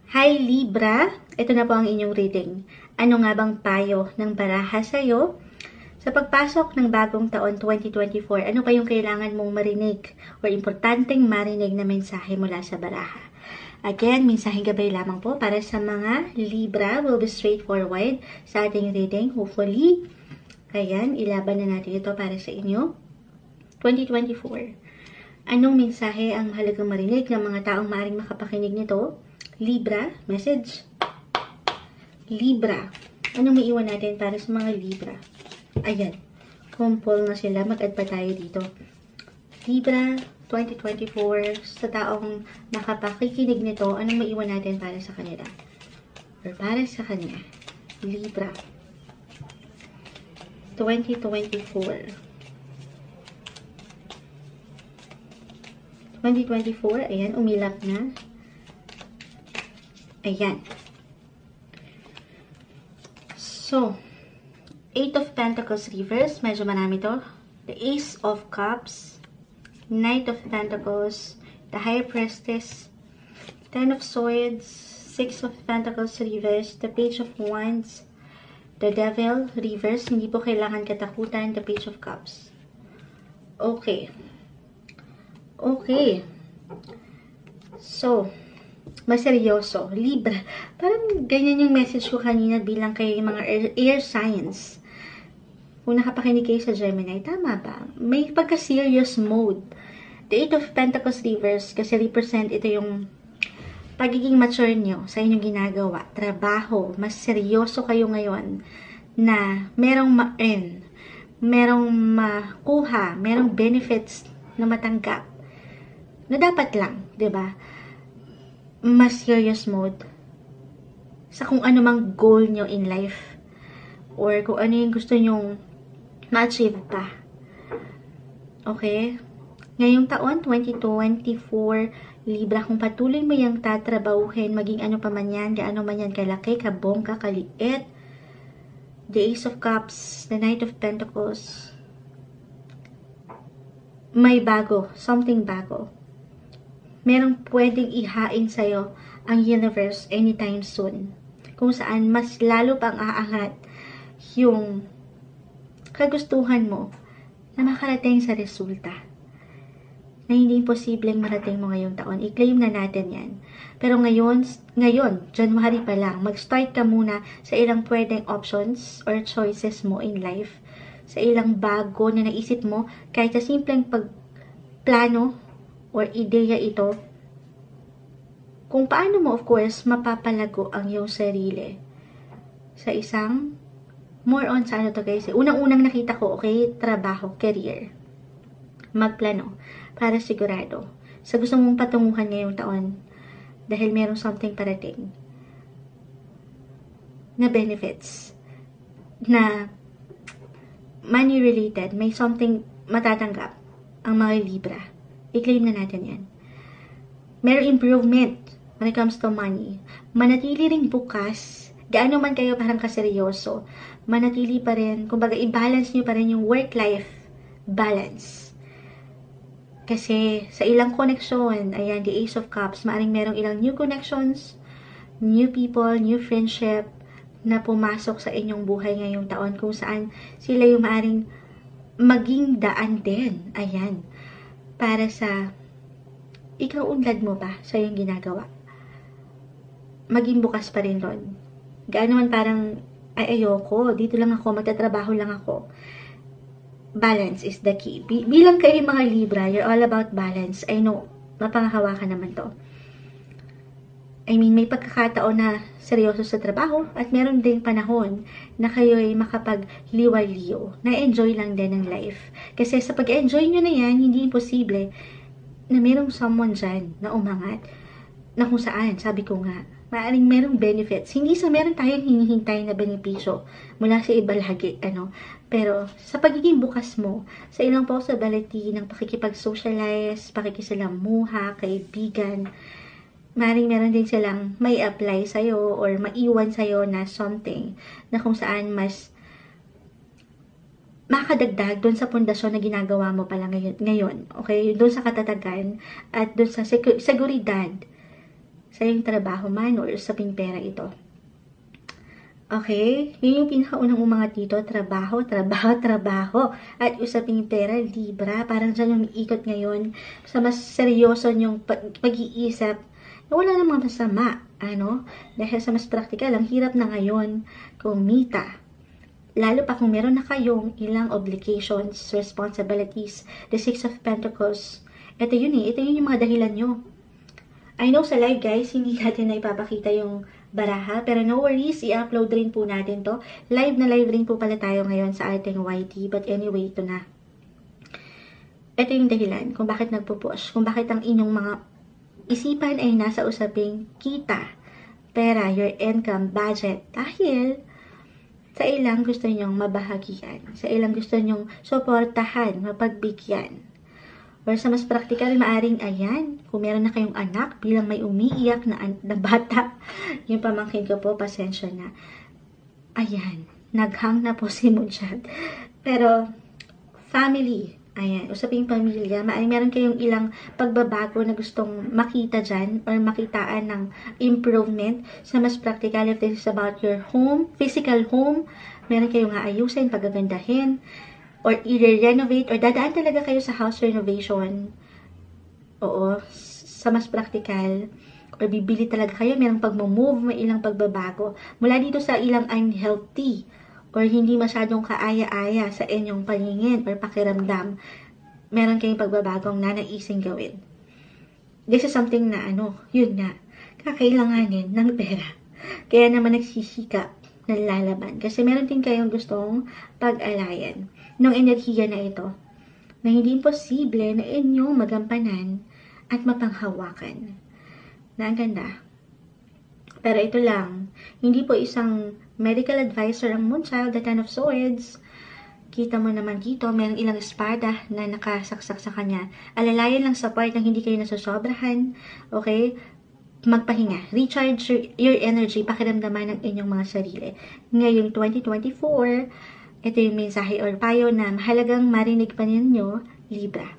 Hi Libra, ito na po ang inyong reading. Ano nga bang payo ng baraha sa'yo? Sa pagpasok ng bagong taon 2024, ano pa yung kailangan mong marinig o importanteng marinig na mensahe mula sa baraha? Again, mensaheng gabay lamang po para sa mga Libra. Will be straightforward sa ating reading. Hopefully, ayan, ilaban na natin ito para sa inyo. 2024. Anong mensahe ang mahalagang marinig ng mga taong maaaring makapakinig nito? Libra, message. Libra. Anong maiwan natin para sa mga Libra? Ayan. Kumpol na sila. Mag-add pa tayo dito. Libra, 2024. Sa taong makapakikinig nito, anong maiwan natin para sa kanila? Or para sa kanya? Libra. 2024. 2024. Ayan, umilap na. Ayan. So, 8 of Pentacles reverse. Medyo marami to. The Ace of Cups. Knight of Pentacles. The High Priestess. 10 of Swords. 6 of Pentacles reverse. The Page of Wands. The Devil reverse. Hindi po kailangan katakutan. The Page of Cups. Okay. Okay. So, mas seryoso. Libra. Parang ganyan yung message ko kanina bilang kay mga air signs. Kung nakapakinig kayo sa Gemini, tama ba? May pagka-serious mode. The 8 of Pentacles reverse kasi represent ito yung pagiging mature nyo sa inyong ginagawa. Trabaho. Mas seryoso kayo ngayon na merong ma-earn, merong makuha, merong benefits na matanggap. Na dapat lang, 'di ba? Mas serious mode sa kung ano mang goal nyo in life or kung ano yung gusto nyong ma-achieve pa. Okay? Ngayong taon, 2024, Libra, kung patuloy mo yung tatrabahuhin, maging ano pa man yan, gaano man yan kalaki, kabongga, kaliit, the Ace of Cups, the Knight of Pentacles, may bago, something bago. Merong pwedeng ihain sa'yo ang universe anytime soon. Kung saan mas lalo pang aangat yung kagustuhan mo na makarating sa resulta. Na hindi posibleng marating mo ngayong taon. I-claim na natin yan. Pero ngayon, January pa lang, mag-start ka muna sa ilang pwedeng options or choices mo in life. Sa ilang bago na naisip mo, kahit sa simpleng pagplano or ideya ito, kung paano mo, of course, mapapalago ang iyong sarili sa isang, more on sa ano to guys, unang-unang nakita ko, okay, trabaho, career, magplano, para sigurado, sa gusto mong patunguhan ngayong taon, dahil merong something parating, na benefits, na money-related, may something matatanggap, ang mga Libra. I-claim na natin yan. Merong improvement when it comes to money. Manatili ring bukas. Gaano man kayo parang kaseryoso. Manatili pa rin. Kumbaga, i-balance nyo pa rin yung work-life balance. Kasi sa ilang connection, ayan, the Ace of Cups, maaring merong ilang new connections, new people, new friendship, na pumasok sa inyong buhay ngayong taon kung saan sila yung maaring maging daan din. Ayan. Para sa ikaw unlad mo ba sa iyong ginagawa? Maging bukas pa rin doon. Gaano man parang, ay ayoko, dito lang ako, magtatrabaho lang ako. Balance is the key. Bilang kayo mga Libra, you're all about balance. I know, mapangahawakan naman to. I mean, may pagkakataon na seryoso sa trabaho at meron ding panahon na kayo'y makapagliwaliw, na-enjoy lang din ang life. Kasi sa pag-enjoy nyo na yan, hindi imposible na merong someone dyan na umangat, na kung saan, sabi ko nga, maaaring merong benefits. Hindi sa meron tayong hinihintay na benepisyo mula sa iba lagi, ano. Pero sa pagiging bukas mo, sa ilang possibility ng pakikipag-socialize, pakikisalamuha, kaibigan, maaaring meron din silang may apply sa'yo or maiwan sa'yo na something na kung saan mas makadagdag doon sa pundasyon na ginagawa mo pala ngayon. Okay? Doon sa katatagan at doon sa seguridad sa iyong trabaho man or usaping pera ito. Okay? Yun yung pinakaunang umangat dito. Trabaho, trabaho, trabaho. At usaping pera, Libra. Parang dyan yung ikot ngayon sa mas seryoso yung pag-iisip na wala namang masama. Dahil sa mas practical, ang hirap na ngayon kumita. Lalo pa kung meron na kayong ilang obligations, responsibilities, the Six of Pentacles. Ito yun yung mga dahilan nyo. I know sa live guys, hindi natin na ipapakita yung baraha, pero no worries, i-upload rin po natin to. Live na live rin po pala tayo ngayon sa ating YT, but anyway, ito na. Ito yung dahilan kung bakit nagpo-push, kung bakit ang inyong mga isipan ay nasa usaping kita, pera, your income, budget, dahil sa ilang gusto nyong mabahagian, sa ilang gusto nyong suportahan, mapagbigyan. Or sa mas practical, maaring ayan, kung meron na kayong anak, bilang may umiiyak na bata, yung pamangkin ko po, pasensya na. Ayan, naghang na po si Moonshot. Pero, family, ayan, usaping pamilya, maaring meron kayong ilang pagbabago na gustong makita dyan, or makitaan ng improvement. Sa mas practical, if this is about your home, physical home, meron kayong aayusin, pagagandahin, or i-renovate, or dadaan talaga kayo sa house renovation. Oo, sa mas practical, or bibili talaga kayo, merong pag-move, may ilang pagbabago. Mula dito sa ilang unhealthy, or hindi masyadong kaaya-aya sa inyong paningin, or pakiramdam, meron kayong pagbabagong nanaising gawin. This is something na yun nga, kakailanganin ng pera. Kaya naman nagsisikap ng lalaban. Kasi meron din kayong gustong pag-alayan ng enerhiya na ito, na hindi imposible na inyong magampanan at mapanghawakan. Na ang ganda. Pero ito lang, hindi po isang medical advisor ang Moonchild, the Ten of Swords. Kita mo naman dito, mayroong ilang espada na nakasaksak sa kanya. Alalayan lang sa part na hindi kayo nasosobrahan. Okay? Magpahinga. Recharge your energy, pakiramdaman ng inyong mga sarili. Ngayong 2024, ito yung mensahe or payo na mahalagang marinig pa ninyo, Libra.